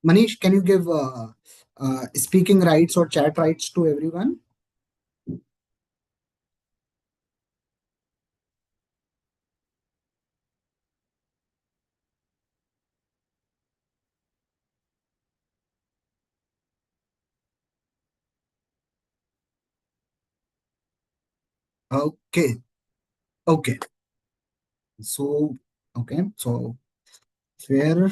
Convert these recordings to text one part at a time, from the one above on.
Manish, can you give speaking rights or chat rights to everyone? Okay. Okay. So, okay. So, fair.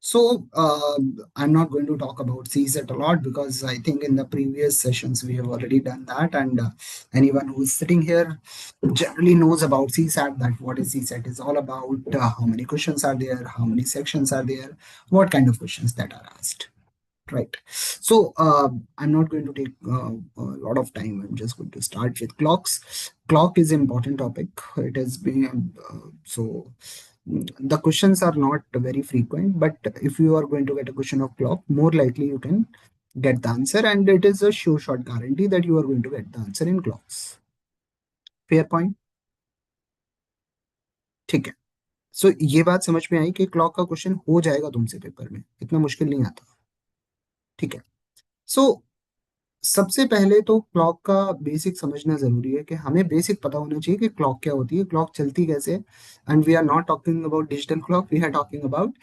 So, I'm not going to talk about CSAT a lot because I think in the previous sessions we have already done that, and anyone who is sitting here generally knows about CSAT. That what is CSAT is all about. How many questions are there? How many sections are there? What kind of questions that are asked? Right. So I'm not going to take a lot of time. I'm just going to start with clocks. Clock is important topic. It has been the questions are not very frequent, but if you are going to get a question of clock, more likely you can get the answer, and it is a sure shot guarantee that you are going to get the answer in clocks. Fair point. ठीक है. सो ये बात समझ में आई कि clock का question हो जाएगा तुमसे पेपर में, इतना मुश्किल नहीं आता. ठीक है. सो सबसे पहले तो क्लॉक का बेसिक समझना जरूरी है कि हमें बेसिक पता होना चाहिए कि क्लॉक क्या होती है, क्लॉक चलती कैसे. And we are not talking about digital clock, we are talking about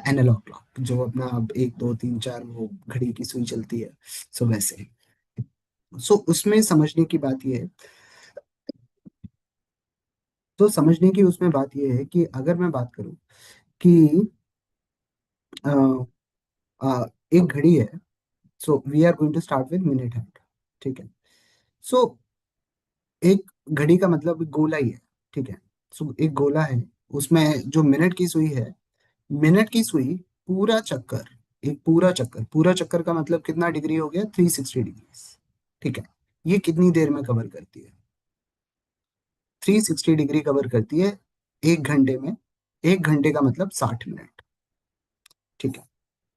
analogue clock, जो अपना 1 2 3 4 वो घड़ी की सुई चलती है. सो वैसे. सो उसमें समझने की बात ये है. तो समझने की उसमें बात ये है कि अगर मैं बात करूं कि अ, एक घड़ी है. So we are going to start with minute hand. ठीक है. सो एक घड़ी का मतलब गोला ही है. ठीक है. सो एक गोला है, उसमें जो मिनट की सुई है, मिनट की सुई पूरा चक्कर, एक पूरा चक्कर का मतलब कितना डिग्री हो गया, 360 डिग्री. ठीक है. ये कितनी देर में कवर करती है? 360 डिग्री कवर करती है 1 घंटे में. 1 घंटे का मतलब 60 मिनट. ठीक है.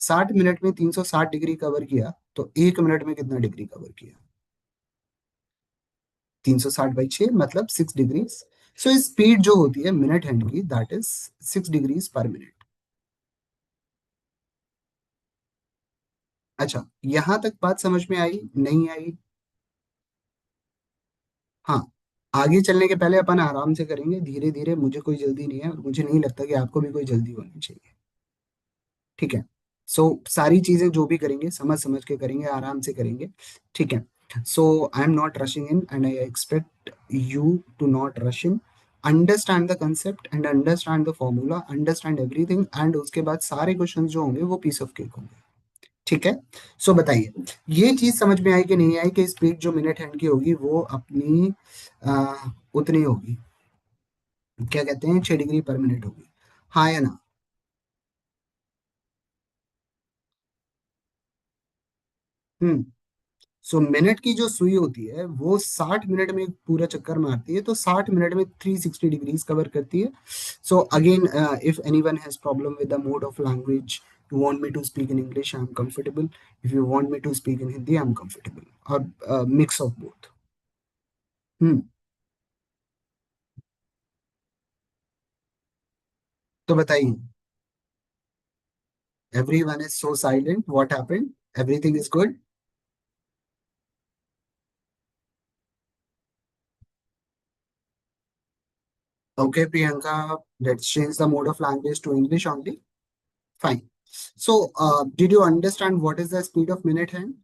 60 मिनट में 360 डिग्री कवर किया, तो 1 मिनट में कितना डिग्री कवर किया? 360/6 मतलब 6 डिग्री. सो स्पीड जो होती है मिनट हैंड की, दैट इज 6 डिग्रीज पर मिनट. अच्छा, यहां तक बात समझ में आई नहीं आई? हाँ. आगे चलने के पहले अपन आराम से करेंगे, धीरे धीरे. मुझे कोई जल्दी नहीं है और मुझे नहीं लगता कि आपको भी कोई जल्दी होनी चाहिए. ठीक है. सो सारी चीजें जो भी करेंगे समझ समझ के करेंगे, आराम से करेंगे. ठीक है. So I am not rushing in and I expect you to not rush in. Understand the concept and understand the formula, understand everything, and उसके बाद सारे क्वेश्चन जो होंगे वो पीस ऑफ केक होंगे. ठीक है. सो बताइए, ये चीज समझ में आई कि नहीं आई कि स्पीड जो मिनट हैंड की होगी वो अपनी उतनी होगी, क्या कहते हैं, 6 डिग्री पर मिनट होगी. हाँ या ना? हम्म. सो मिनट की जो सुई होती है वो 60 मिनट में पूरा चक्कर मारती है, तो 60 मिनट में 360 डिग्रीज कवर करती है. So again, if any one has problem with the mode of language, you want me to speak in English, I'm comfortable. If you want me to speak in Hindi, I'm comfortable. और mix of both. हम्म. तो बताइए. Everyone is so silent. What happened? Everything is good? Okay, Priyanka, let's change the mode of language to English only. Fine. So, did you understand what is the speed of minute hand?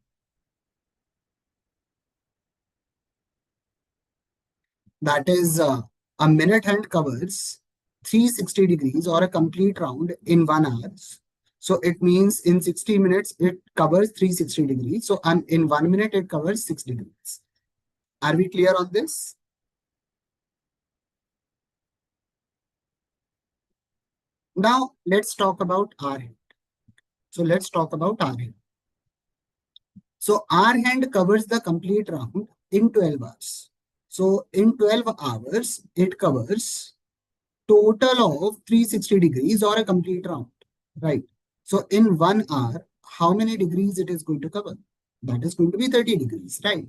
That is, a minute hand covers 360 degrees or a complete round in 1 hour. So it means in 60 minutes it covers 360 degrees. So in 1 minute it covers 6 degrees. Are we clear on this? Now let's talk about R hand. So let's talk about R hand. So R hand covers the complete round in 12 hours. So in 12 hours, it covers total of 360 degrees or a complete round, right? So in 1 hour, how many degrees it is going to cover? That is going to be 30 degrees, right?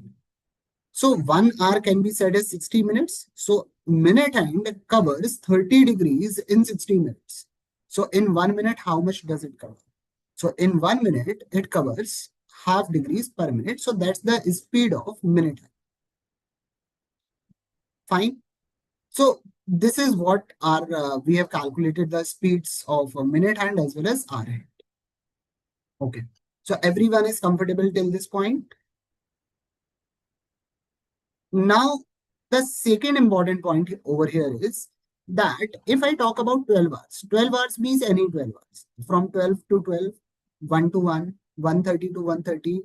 So 1 hour can be said as 60 minutes. So minute hand covers 30 degrees in 60 minutes. So in 1 minute, how much does it cover? So in 1 minute, it covers half degrees per minute. So that's the speed of minute. Fine. So this is what our we have calculated the speeds of a minute hand as well as hour hand. Okay. So everyone is comfortable till this point. Now, the second important point over here is that if I talk about 12 hours, 12 hours means any 12 hours. From 12 to 12, 1 to 1, 1:30 to 1:30,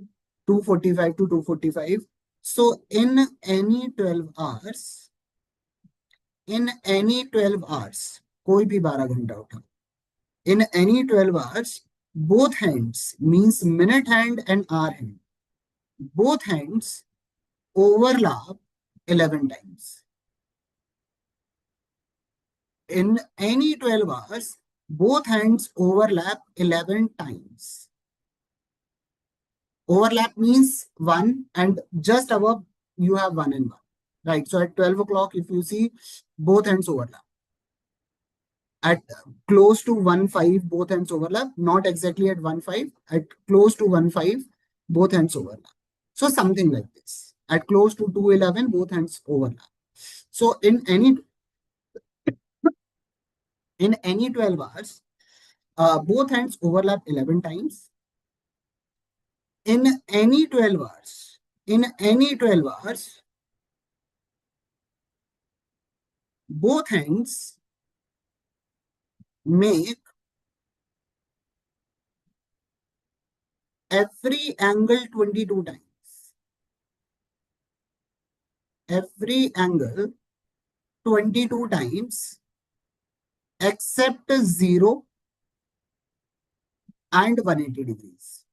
2:45 to 2:45. So in any 12 hours, कोई भी 12 घंटा उठा, in any 12 hours, both hands means minute hand and hour hand. Both hands overlap 11 times. In any 12 hours, both hands overlap 11 times. Overlap means one, and just above you have one and one. Right. So at 12 o'clock, if you see, both hands overlap. At close to 1:05, both hands overlap. Not exactly at 1:05. At close to 1:05, both hands overlap. So something like this. At close to 2:11, both hands overlap. So in any 12 hours, both hands overlap 11 times. In any 12 hours, both hands make every angle 22 times. Every angle 22 times except 0 and 180 degrees.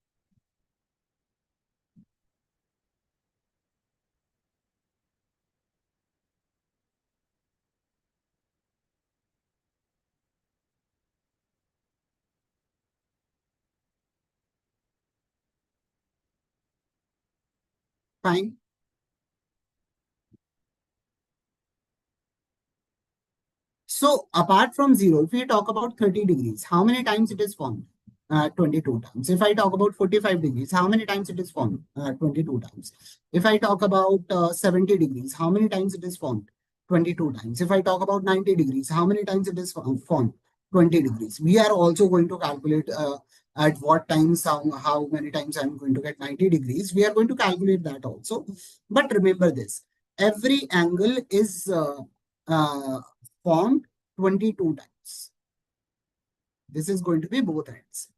Fine. So apart from 0, if we talk about 30 degrees, how many times it is formed? 22 times. If I talk about 45 degrees, how many times it is formed? 22 times. If I talk about 70 degrees, how many times it is formed? 22 times. If I talk about 90 degrees, how many times it is formed? 20 degrees. We are also going to calculate at what times, how many times I'm going to get 90 degrees. We are going to calculate that also. But remember this, every angle is uh, formed 22 times. This is going to be both ends.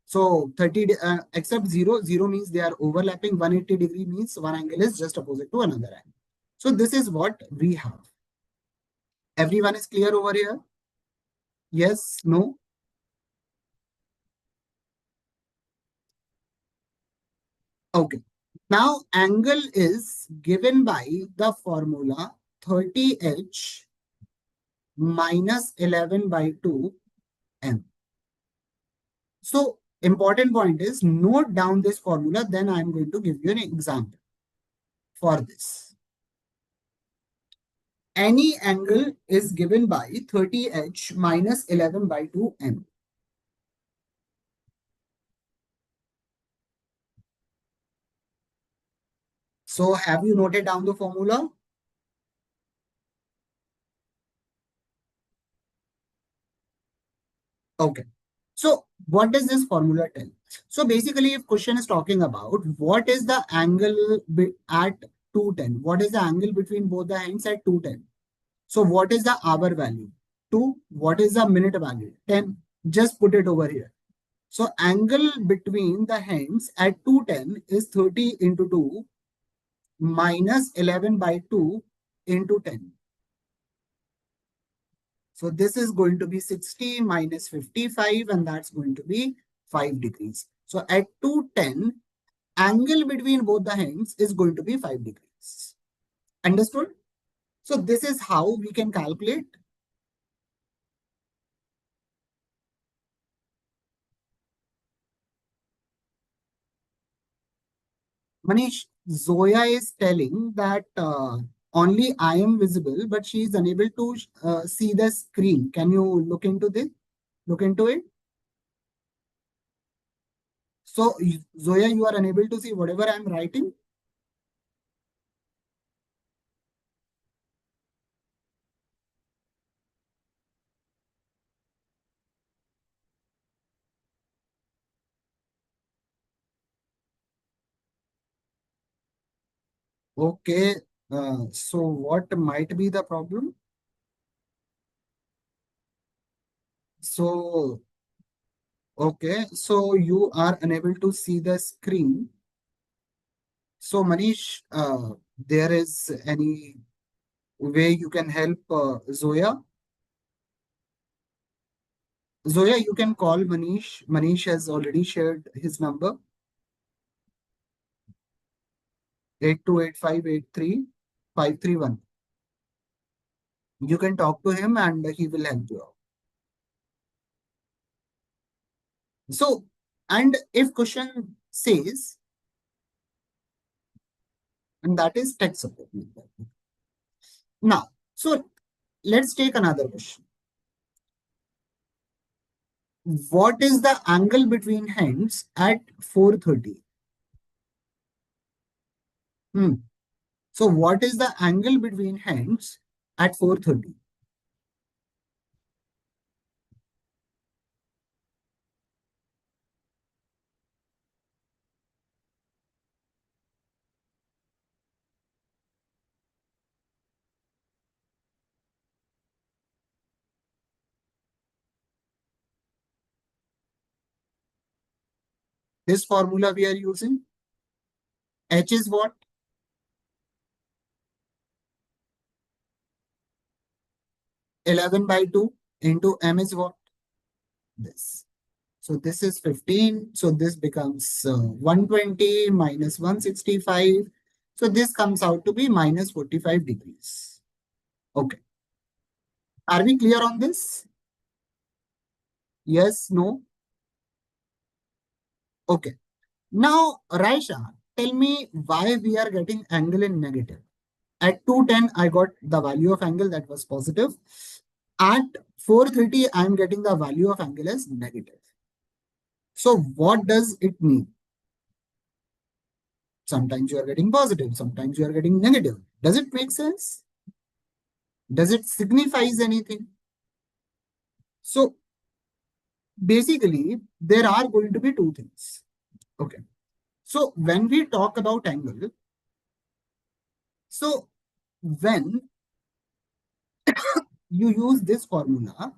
So 30 except 0, 0 means they are overlapping. 180 degree means one angle is just opposite to another angle. So this is what we have. Everyone is clear over here? Yes, no? Okay. Now angle is given by the formula 30h minus 11 by 2 m. So important point is note down this formula, then I'm going to give you an example for this. Any angle is given by 30h minus 11 by 2m. So have you noted down the formula? Okay. So what does this formula tell? So basically, if question is talking about what is the angle at 210, what is the angle between both the ends at 210? So what is the hour value? 2. What is the minute value? 10. Just put it over here. So angle between the hands at 210 is 30 into 2 minus 11 by 2 into 10. So this is going to be 60 minus 55 and that's going to be 5 degrees. So at 210, angle between both the hands is going to be 5 degrees. Understood? So this is how we can calculate. Manish, Zoya is telling that only I am visible, but she is unable to see the screen. Can you look into this? Look into it. So Zoya, you are unable to see whatever I am writing. Okay, so what might be the problem? So, okay, so you are unable to see the screen. So, Manish, there is any way you can help Zoya? Zoya, you can call Manish. Manish has already shared his number, 828583 531. You can talk to him and he will help you out. So, and if question says, and that is tech support. Now, so let's take another question. What is the angle between hands at 4:30? Hmm. So what is the angle between hands at 4:30? This formula we are using. H is what? 11 by 2 into M is what? This. So this is 15. So this becomes 120 minus 165. So this comes out to be minus 45 degrees. Okay. Are we clear on this? Yes, no? Okay. Now, Raisha, tell me why we are getting angle in negative. At 210, I got the value of angle that was positive. At 430, I am getting the value of angle as negative. So what does it mean? Sometimes you are getting positive, sometimes you are getting negative. Does it make sense? Does it signifies anything? So basically, there are going to be two things. Okay. So when we talk about angle, so when you use this formula,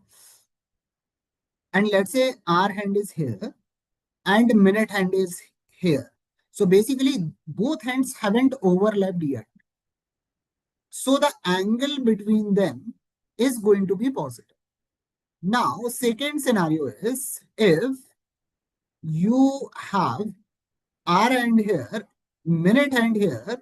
and let's say our hand is here and minute hand is here. So basically, both hands haven't overlapped yet. So the angle between them is going to be positive. Now, second scenario is if you have R hand here, minute hand here,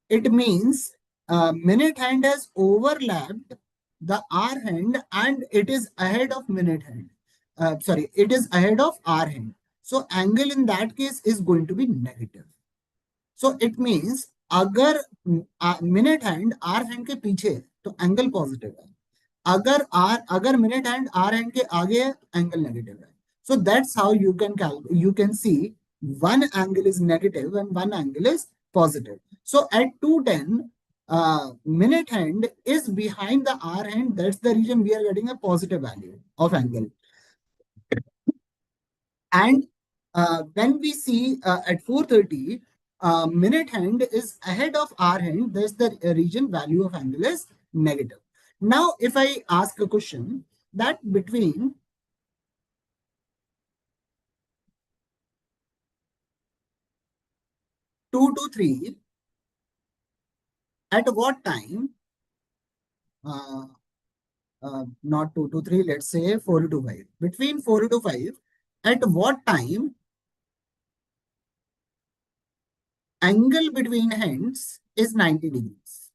it means minute hand has overlapped the R hand and it is ahead of minute hand. Sorry, it is ahead of R hand. So angle in that case is going to be negative. So it means अगर minute hand are hand के पीछे है तो angle positive है. अगर minute hand are hand के आगे है एंगल नेगेटिव है. So that's how you can see one angle is negative and one angle is positive. So at 210, minute hand is behind the R hand. That's the reason we are getting a positive value of angle. And when we see at 430, minute hand is ahead of R hand. That's the region value of angle is negative. Now, if I ask a question that between 2 to 3, at what time, uh, not 2 to 3, let's say 4 to 5. Between 4 to 5, at what time angle between hands is 90 degrees?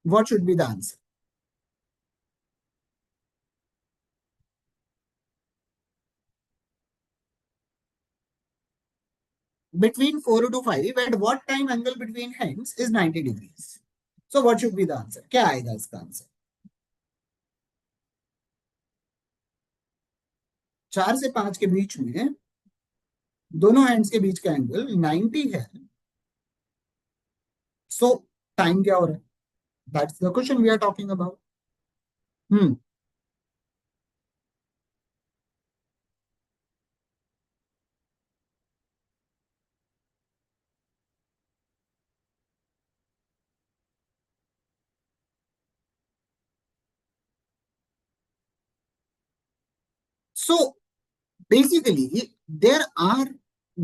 What should be the answer? Between 4 to 5, at what time angle between hands is 90 degrees? So what should be the answer? क्या आएगा इसका answer? 4 से 5 के बीच में दोनों hands के बीच का angle 90 है, सो टाइम क्या हो रहा है? That's the question we are talking about. Hmm. So basically, there are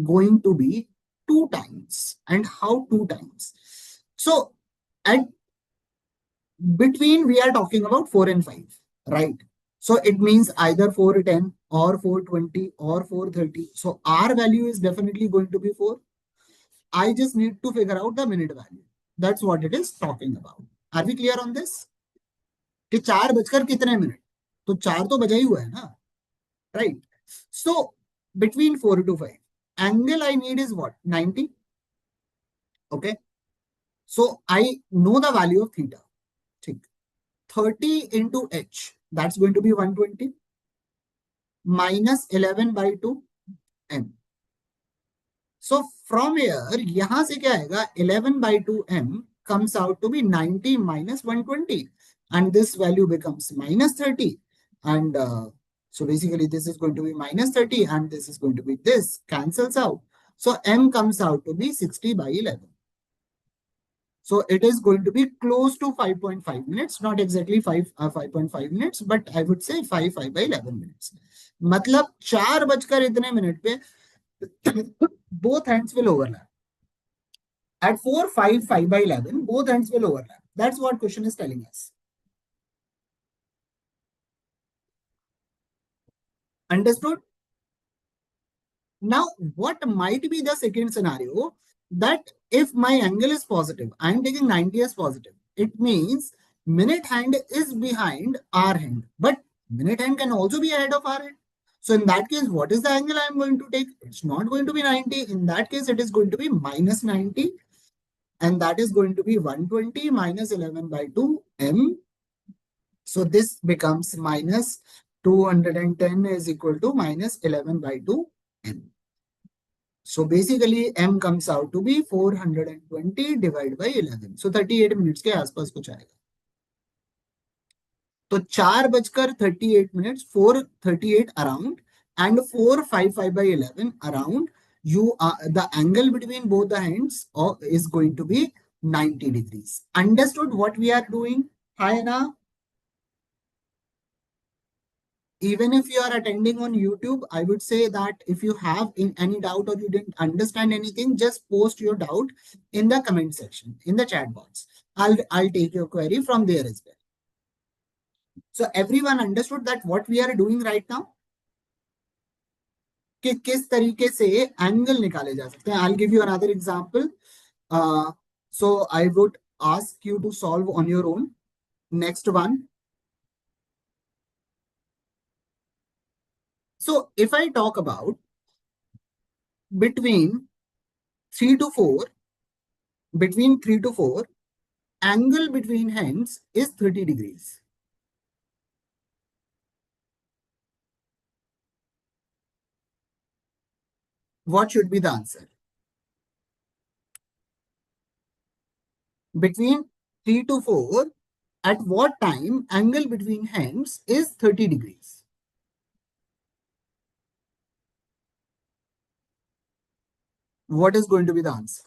going to be two times. And how two times? So at between, we are talking about 4 and 5, right? So it means either 410 or 420 or 430. So R value is definitely going to be 4. I just need to figure out the minute value. That's what it is talking about. Are we clear on this? कि 4 बजकर कितने minute, तो 4 तो बजा ही हुआ है ना, right? So between 4 to 5, angle I need is what? 90. Okay. So I know the value of theta. ठीक. 30 into h, that's going to be 120 minus 11 by 2 m. So from here, यहाँ से क्या आएगा? 11 by 2 m comes out to be 90 minus 120. And this value becomes minus 30. And so basically this is going to be minus 30 and this is going to be this. Cancels out. So m comes out to be 60 by 11. So it is going to be close to 5.5 minutes, not exactly 5.5 minutes, but I would say 5 by 11 minutes. मतलब 4 बजकर इतने minute पे both hands will overlap. At 4, 5, 5 by 11, both hands will overlap. That's what question is telling us. Understood? Now, what might be the second scenario? That if my angle is positive, I am taking 90 as positive. It means minute hand is behind R hand, but minute hand can also be ahead of R hand. So in that case, what is the angle I am going to take? It's not going to be 90. In that case, it is going to be minus 90. And that is going to be 120 minus 11 by 2 m. So this becomes minus 210 is equal to minus 11 by 2 m. So basically m comes out to be 420 divided by 11. So 38 minutes के आसपास कुछ आएगा. तो 4 बजकर 38 minutes, 4:38 around, and 4:55 by 11 around, you are the angle between both the hands is going to be 90 degrees. Understood what we are doing? Hi Anna. Even if you are attending on YouTube, I would say that if you have any doubt or you didn't understand anything, just post your doubt in the comment section, in the chat box. I'll take your query from there as well. So everyone understood that what we are doing right now? कि किस तरीके से angle निकाले जा सकते हैं. I'll give you another example. So I would ask you to solve on your own. Next one. So if I talk about between 3 to 4, between 3 to 4, angle between hands is 30 degrees. What should be the answer? Between 3 to 4, at what time angle between hands is 30 degrees? What is going to be the answer?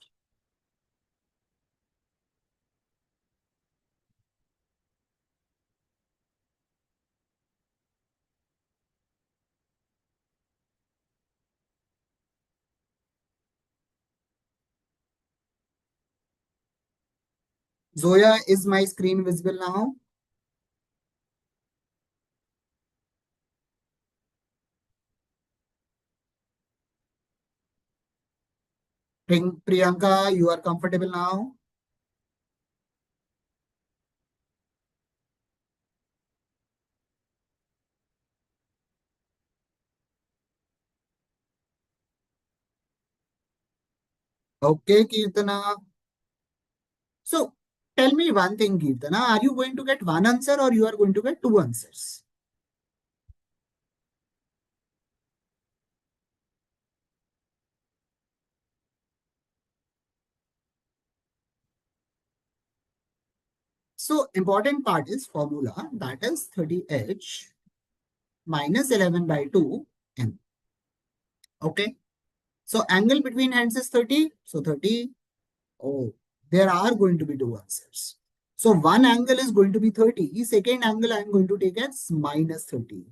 Zoya, is my screen visible now? Priyanka, you are comfortable now? Okay, Kirtana. So tell me one thing, Kirtana. Are you going to get one answer or you are going to get two answers? So important part is formula, that is 30h minus 11 by 2 m. Okay. So angle between hands is 30. So 30. Oh, there are going to be two answers. So one angle is going to be 30. Second angle I am going to take as minus 30.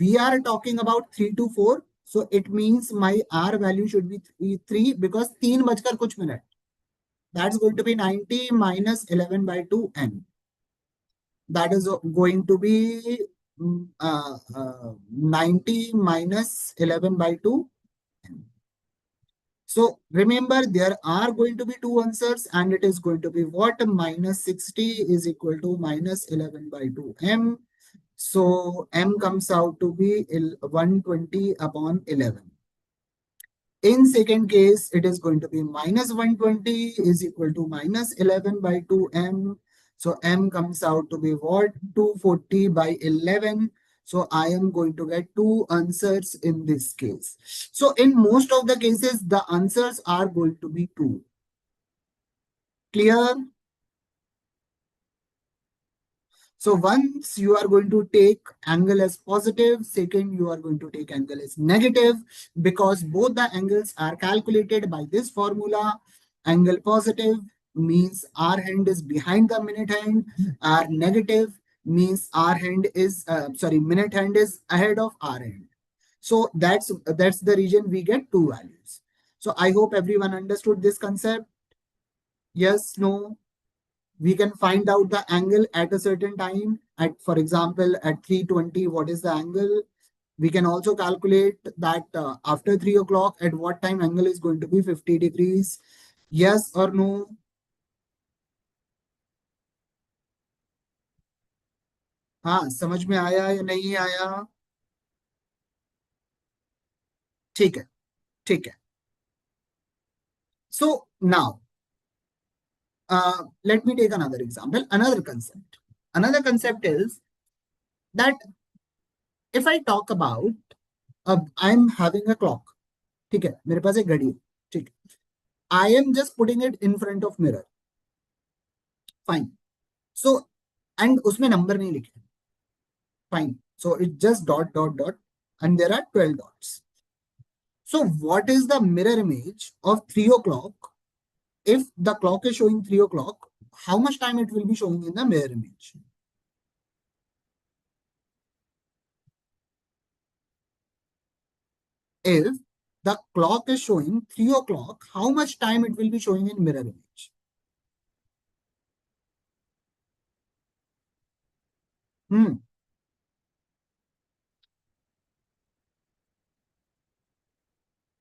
We are talking about 3 to 4. So it means my R value should be 3 because 3 बजकर कुछ minute. That's going to be 90 minus 11 by 2 n. That is going to be 90 minus 11 by 2 n. So remember, there are going to be two answers and it is going to be what? Minus 60 is equal to minus 11 by 2 m. So m comes out to be 120 upon 11. In second case, it is going to be minus 120 is equal to minus 11 by 2m. So m comes out to be what? 240 by 11. So I am going to get two answers in this case. So in most of the cases, the answers are going to be 2. Clear? So once you are going to take angle as positive, second you are going to take angle as negative because both the angles are calculated by this formula. Angle positive means R hand is behind the minute hand. R negative means R hand is, minute hand is ahead of R hand. So that's the reason we get two values. So I hope everyone understood this concept. Yes, no? We can find out the angle at a certain time. At, for example, at 3:20, what is the angle? We can also calculate that after 3 o'clock, at what time angle is going to be 50 degrees. Yes or no? हाँ, समझ में आया या नहीं आया? ठीक है, ठीक है. So now, let me take another example, another concept. Another concept is that if I talk about, I'm having a clock. ठीक है, मेरे पास एक घड़ी है. ठीक है. I am just putting it in front of mirror. Fine. So, and उसमें number नहीं लिखे. Fine. So it just dot, dot, dot, and there are 12 dots. So what is the mirror image of 3 o'clock? If the clock is showing 3 o'clock, how much time it will be showing in the mirror image? If the clock is showing 3 o'clock, how much time it will be showing in mirror image?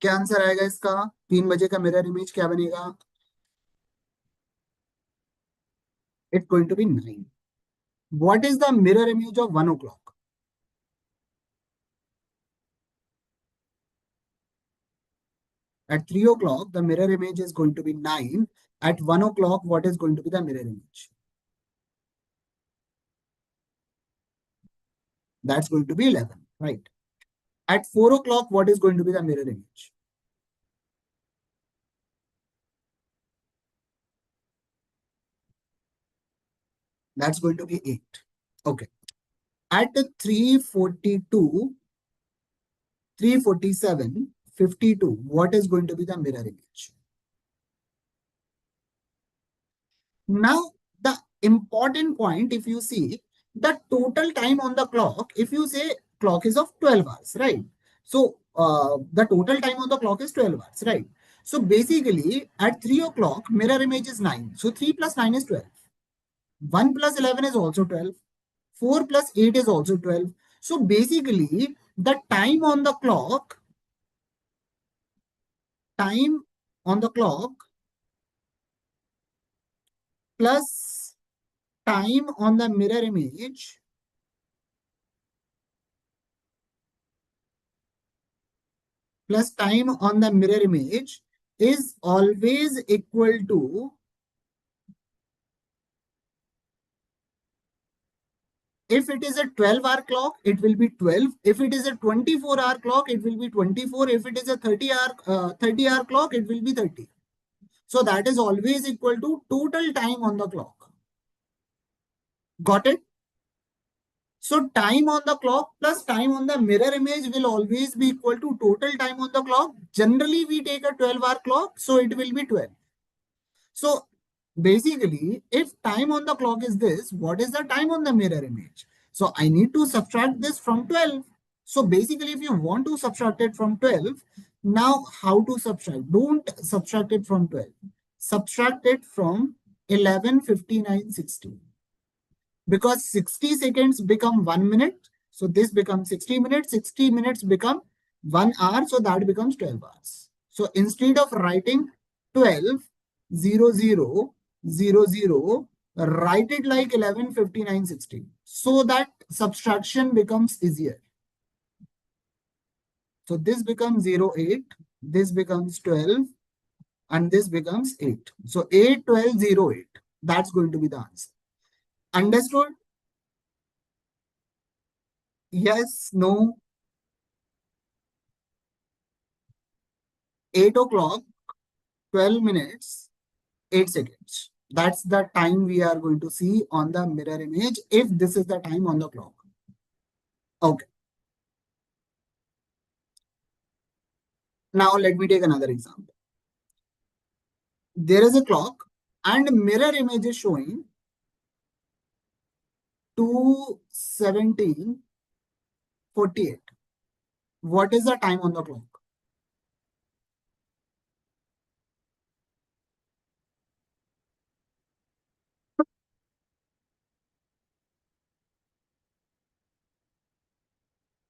क्या answer आएगा इसका? 3 बजे का mirror image क्या बनेगा? It's going to be 9. What is the mirror image of 1 o'clock? At 3 o'clock, the mirror image is going to be 9. At 1 o'clock, what is going to be the mirror image? That's going to be 11, right? At 4 o'clock, what is going to be the mirror image? That's going to be 8. Okay. At 3:42, 3:47, 52, what is going to be the mirror image? Now, the important point, if you see, the total time on the clock, if you say clock is of 12 hours, right? So, the total time on the clock is 12 hours, right? So, basically, at 3 o'clock, mirror image is 9. So, 3 plus 9 is 12. 1 plus 11 is also 12. 4 plus 8 is also 12. So, basically, the time on the clock plus time on the mirror image plus time on the mirror image is always equal to, if it is a 12-hour clock, it will be 12. If it is a 24-hour clock, it will be 24. If it is a 30-hour clock, it will be 30. So that is always equal to total time on the clock. Got it? So time on the clock plus time on the mirror image will always be equal to total time on the clock. Generally, we take a 12-hour clock, so it will be 12. So basically, if time on the clock is this, what is the time on the mirror image? So I need to subtract this from 12. So basically, if you want to subtract it from 12, now how to subtract? Don't subtract it from 12. Subtract it from 11:59:60, because 60 seconds become 1 minute. So this becomes 60 minutes. 60 minutes become 1 hour. So that becomes 12 hours. So instead of writing 12, 0, 0, 0, 0, write it like 11:59:60, so that subtraction becomes easier. So this becomes 0, 8, this becomes 12, and this becomes 8. So 8, 12, 0, 8. That's going to be the answer. Understood? Yes, no. 8 o'clock, 12 minutes, 8 seconds. That's the time we are going to see on the mirror image if this is the time on the clock. Okay. Now let me take another example. There is a clock and mirror image is showing 2:17:48. What is the time on the clock?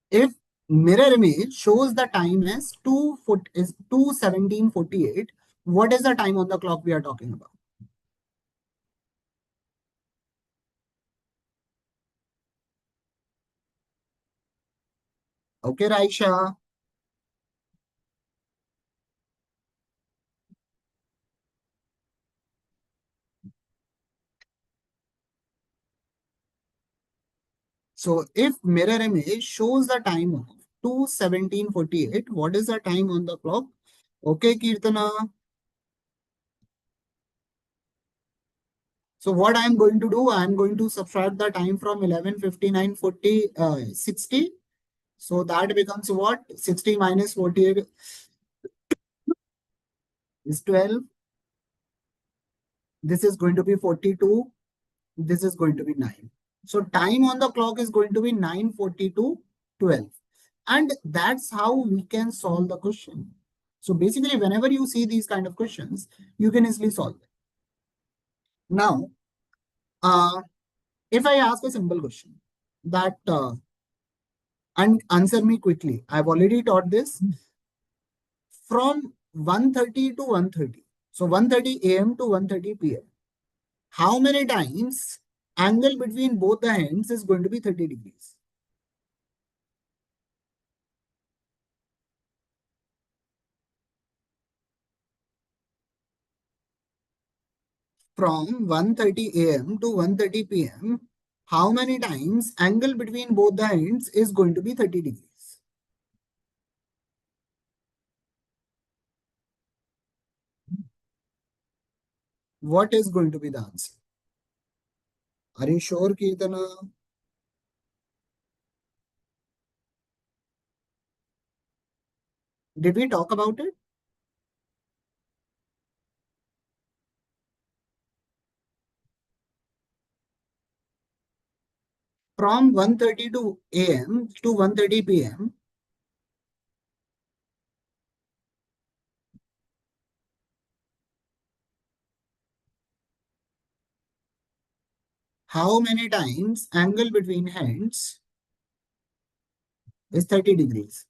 If mirror image shows the time as 2:17:48, what is the time on the clock we are talking about? Okay, Raisha. So if mirror image shows the time of 2:17:48, what is the time on the clock? Okay, Kirtana. So what I'm going to do, I'm going to subtract the time from 11:59:40, 60. So that becomes what? 60 minus 48 is 12. This is going to be 42. This is going to be 9. So time on the clock is going to be 9:42:12. And that's how we can solve the question. So basically, whenever you see these kind of questions, you can easily solve it. Now, uh, if I ask a simple question that and answer me quickly, I've already taught this from 1:30 to 1:30. So 1:30 a.m. to 1:30 p.m. How many times angle between both the ends is going to be 30 degrees? From 1:30 a.m. to 1:30 p.m., how many times angle between both the ends is going to be 30 degrees? What is going to be the answer? Are you sure, Kirtana? Did we talk about it? From 1:30 to a.m. to 1:30 p.m., how many times angle between ends is 30 degrees?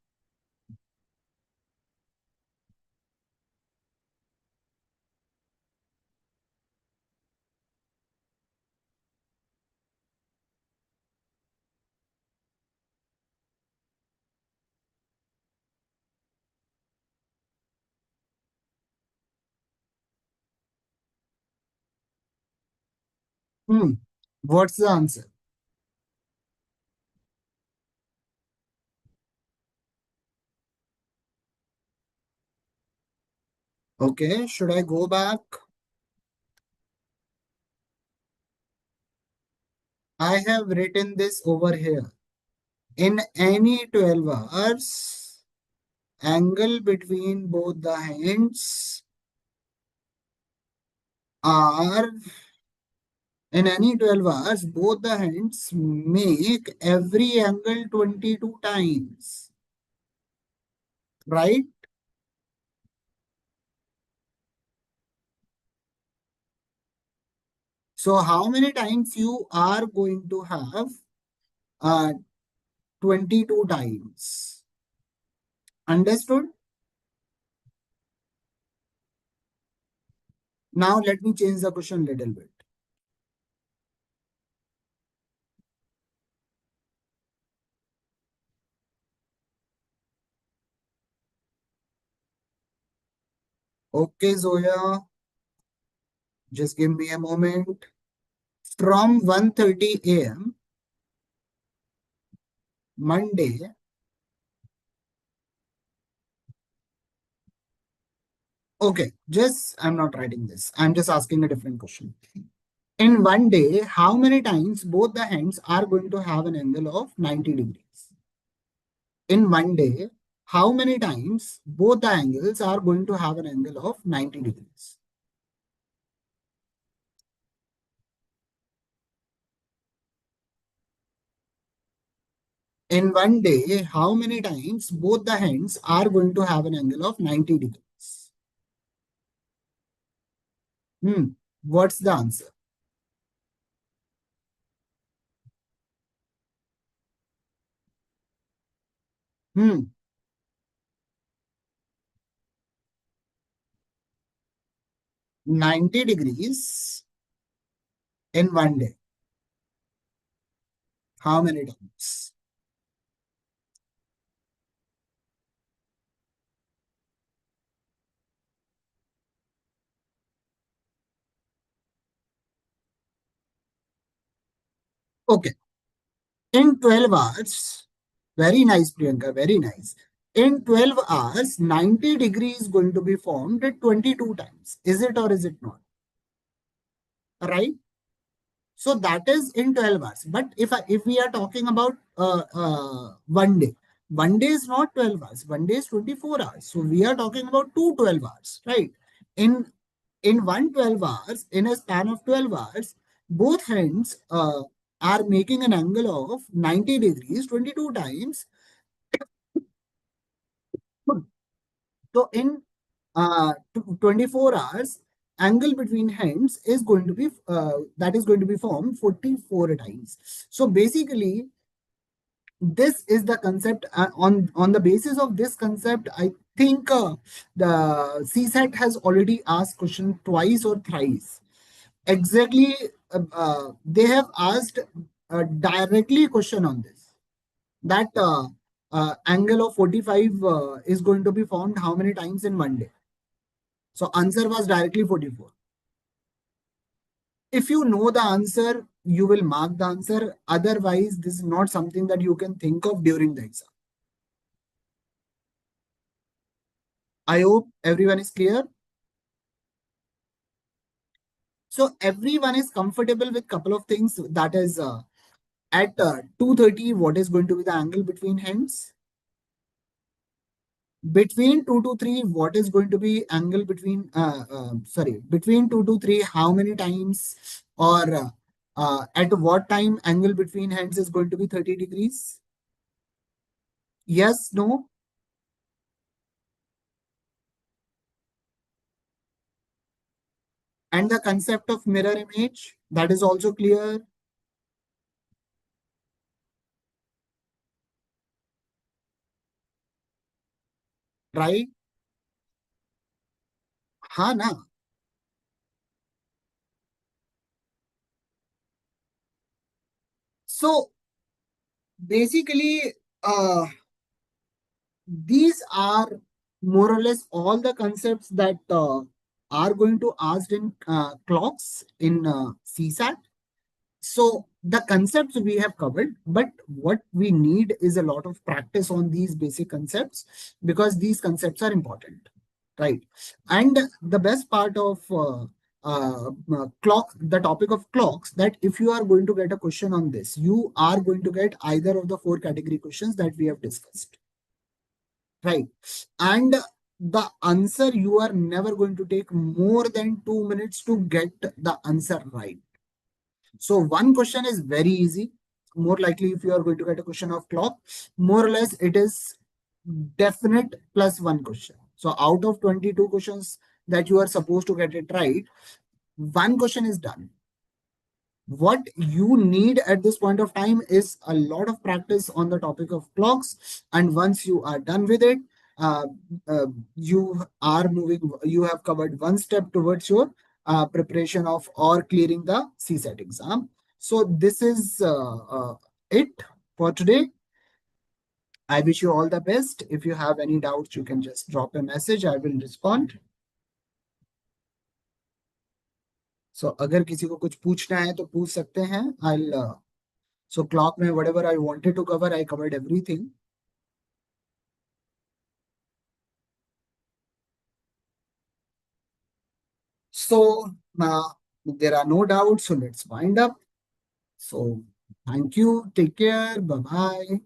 Hmm. What's the answer? Okay, should I go back? I have written this over here. In any 12 hours, angle between both the hands are, in any 12 hours, both the hands make every angle 22 times, right? So how many times you are going to have uh, 22 times? Understood? Now let me change the question a little bit. Okay, Zoya, just give me a moment. From 1:30 a.m. Monday, okay, just I'm not writing this. I'm just asking a different question. In one day, how many times both the hands are going to have an angle of 90 degrees? In one day, how many times both the angles are going to have an angle of 90 degrees? In one day, how many times both the hands are going to have an angle of 90 degrees? Hmm. What's the answer? Hmm. 90 degrees in one day. How many times? Okay. In 12 hours, very nice, Priyanka, very nice. In 12 hours, 90 degrees is going to be formed at 22 times. Is it or is it not? Right? So that is in 12 hours. But if we are talking about one day, one day is not 12 hours. One day is 24 hours. So we are talking about two 12 hours, right? In in one 12 hours, in a span of 12 hours, both hands are making an angle of 90 degrees 22 times. So in 24 hours, angle between hands is going to be that is going to be formed 44 times. So basically, this is the concept. On the basis of this concept, I think the CSAT has already asked question twice or thrice. Exactly, they have asked directly question on this. That angle of 45 is going to be formed how many times in one day? So answer was directly 44. If you know the answer, you will mark the answer. Otherwise, this is not something that you can think of during the exam. I hope everyone is clear. So everyone is comfortable with couple of things. That is at 2:30, what is going to be the angle between hands? Between 2 to 3, what is going to be angle between, sorry, between 2 to 3, how many times or at what time angle between hands is going to be 30 degrees? Yes, no? And the concept of mirror image, that is also clear, right? Ha, na. So basically, these are more or less all the concepts that are going to asked in clocks in CSAT. So the concepts we have covered, but what we need is a lot of practice on these basic concepts because these concepts are important, right? And the best part of clock, the topic of clocks, that if you are going to get a question on this, you are going to get either of the four category questions that we have discussed, right? And the answer, you are never going to take more than 2 minutes to get the answer right. So one question is very easy. More likely, if you are going to get a question of clock, more or less it is definite plus one question. So out of 22 questions that you are supposed to get it right, one question is done. What you need at this point of time is a lot of practice on the topic of clocks, and once you are done with it, uh, you are moving, you have covered one step towards your preparation of or clearing the CSAT exam. So this is it for today. I wish you all the best. If you have any doubts, you can just drop a message, I will respond. So अगर किसी को कुछ पूछना है तो पूछ सकते हैं. I'll So clock mein whatever I wanted to cover, I covered everything. So there are no doubts. So let's wind up. So thank you. Take care. Bye bye.